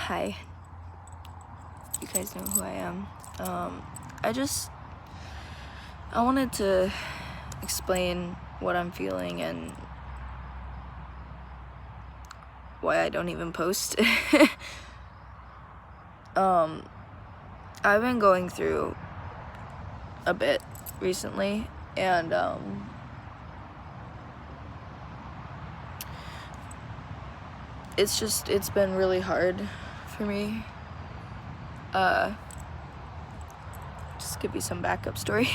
Hi. You guys know who I am. I wanted to explain what I'm feeling and why I don't even post. I've been going through a bit recently, and it's been really hard for me. Just give you some backup story.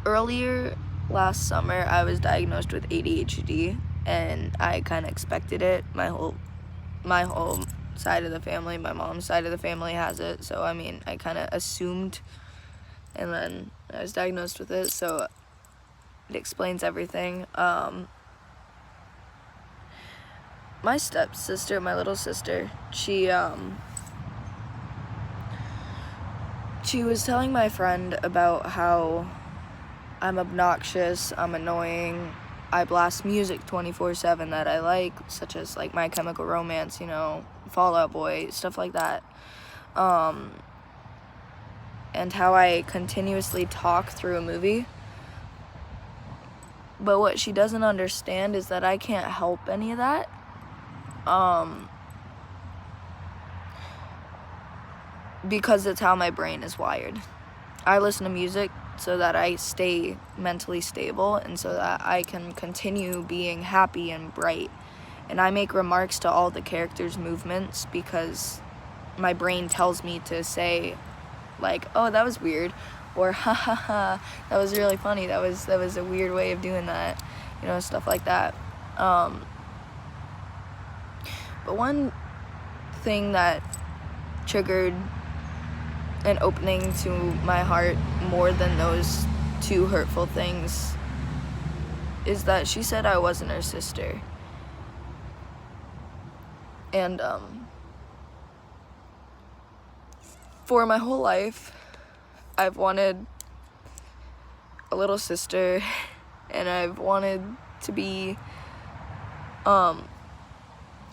Earlier last summer, I was diagnosed with ADHD, and I kind of expected it. My whole side of the family, my mom's side of the family has it, so I mean, I kind of assumed, and then I was diagnosed with it, so it explains everything. My stepsister, my little sister, she was telling my friend about how I'm obnoxious, I'm annoying, I blast music 24/7 that I like, such as like My Chemical Romance, Fall Out Boy, stuff like that. And how I continuously talk through a movie. But what she doesn't understand is that I can't help any of that. Because it's how my brain is wired. I listen to music so that I stay mentally stable and so that I can continue being happy and bright. And I make remarks to all the characters' movements because my brain tells me to say, like, oh, that was weird, or ha ha ha, that was really funny, that was a weird way of doing that, stuff like that. But one thing that triggered an opening to my heart more than those two hurtful things is that she said I wasn't her sister. And for my whole life, I've wanted a little sister, and I've wanted to be a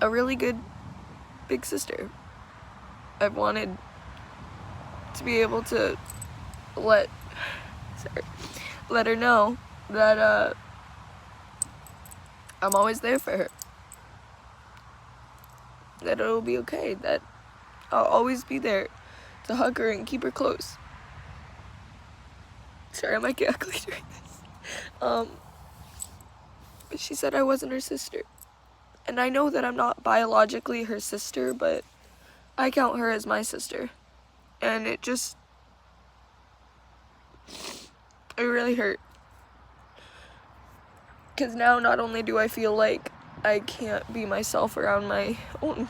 really good big sister. I've wanted to be able to let her know that I'm always there for her, that it'll be okay, that I'll always be there to hug her and keep her close. Sorry, I might get ugly during this. But she said I wasn't her sister. And I know that I'm not biologically her sister, but I count her as my sister. And it really hurt. Because now not only do I feel like I can't be myself around my own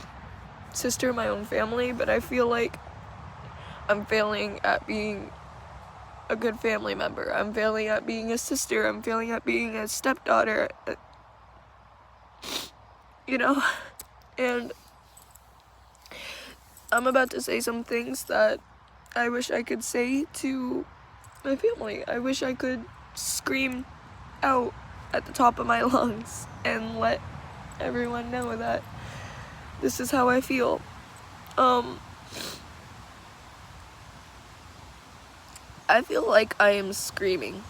sister, my own family, but I feel like I'm failing at being a good family member. I'm failing at being a sister. I'm failing at being a stepdaughter. And I'm about to say some things that I wish I could say to my family. I wish I could scream out at the top of my lungs and let everyone know that this is how I feel. I feel like I am screaming.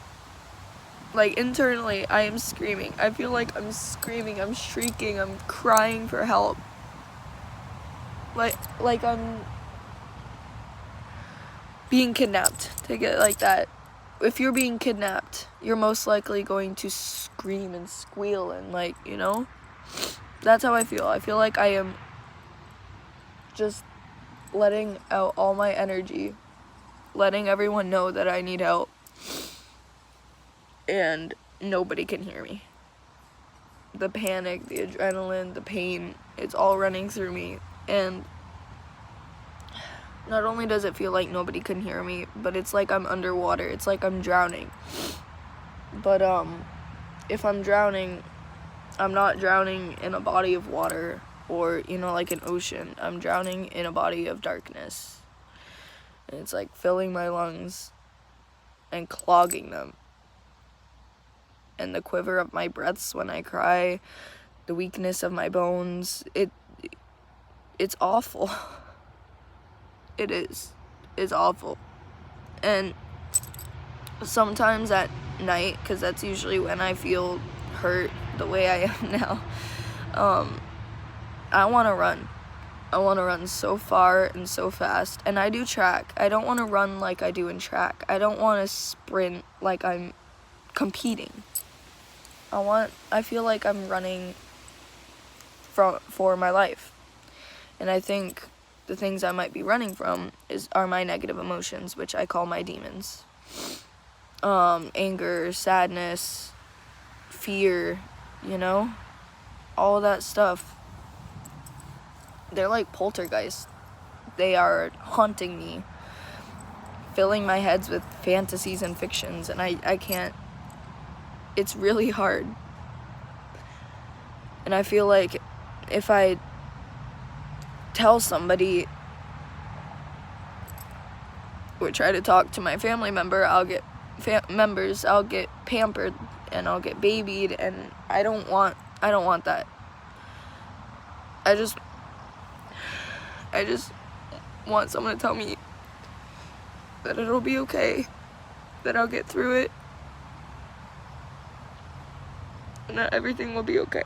Like, internally, I am screaming. I feel like I'm screaming, I'm shrieking, I'm crying for help. Like I'm being kidnapped, take it like that. If you're being kidnapped, you're most likely going to scream and squeal and that's how I feel. I feel like I am just letting out all my energy, letting everyone know that I need help, and nobody can hear me. The panic, the adrenaline, the pain, it's all running through me, and not only does it feel like nobody can hear me, but it's like I'm underwater. It's like I'm drowning. But if I'm drowning, I'm not drowning in a body of water or, like an ocean. I'm drowning in a body of darkness. And it's like filling my lungs and clogging them. And the quiver of my breaths when I cry, the weakness of my bones, it's awful. It is. It's awful. And sometimes at night, because that's usually when I feel hurt the way I am now, I want to run. I want to run so far and so fast. And I do track. I don't want to run like I do in track. I don't want to sprint like I'm competing. I feel like I'm running for my life. And I think the things I might be running from are my negative emotions, which I call my demons. Anger, sadness, fear, all that stuff. They're like poltergeists. They are haunting me, filling my heads with fantasies and fictions, and I can't. It's really hard. And I feel like if I tell somebody or try to talk to my family member, I'll get pampered and I'll get babied, and I don't want that. I just want someone to tell me that it'll be okay, that I'll get through it, and that everything will be okay.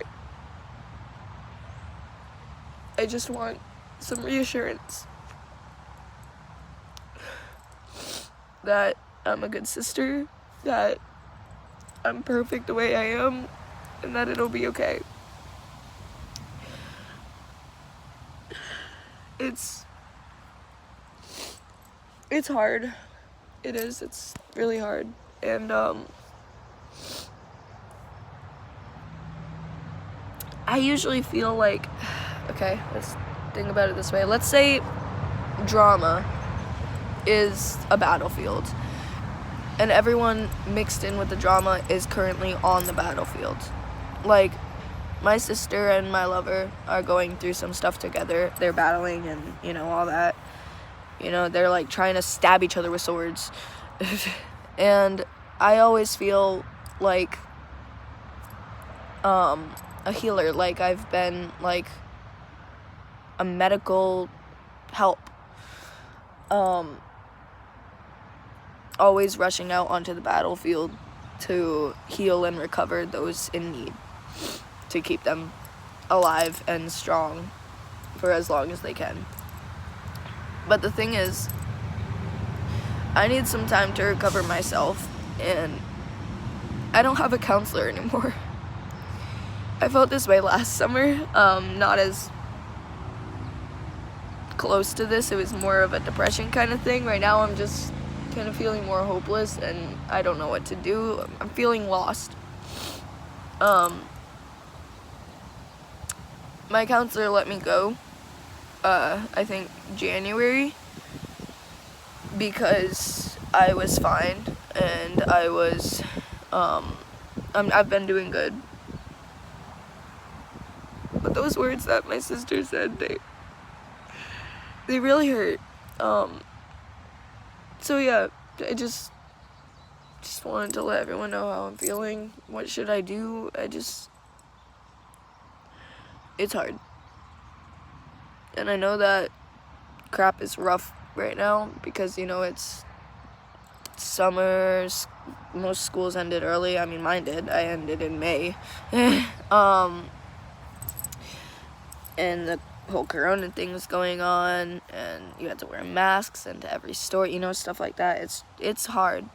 I just want some reassurance that I'm a good sister, that I'm perfect the way I am, and that it'll be okay. It's hard. It is. It's really hard. And I usually feel like, okay, let's think about it this way. Let's say drama is a battlefield, and everyone mixed in with the drama is currently on the battlefield. Like, my sister and my lover are going through some stuff together. They're battling and, all that. They're like trying to stab each other with swords. And I always feel like a healer, like I've been like a medical help. Always rushing out onto the battlefield to heal and recover those in need, to keep them alive and strong for as long as they can. But the thing is, I need some time to recover myself, and I don't have a counselor anymore. I felt this way last summer, not as close to this. It was more of a depression kind of thing. Right now I'm just kind of feeling more hopeless, and I don't know what to do. I'm feeling lost. My counselor let me go, I think January, because I was fine, and I've been doing good. But those words that my sister said, they really hurt. So yeah, I just wanted to let everyone know how I'm feeling. What should I do? It's hard. And I know that crap is rough right now because, it's summer. Most schools ended early. I mean, mine did. I ended in May. And the whole corona thing was going on, and you had to wear masks into every store, stuff like that. It's hard.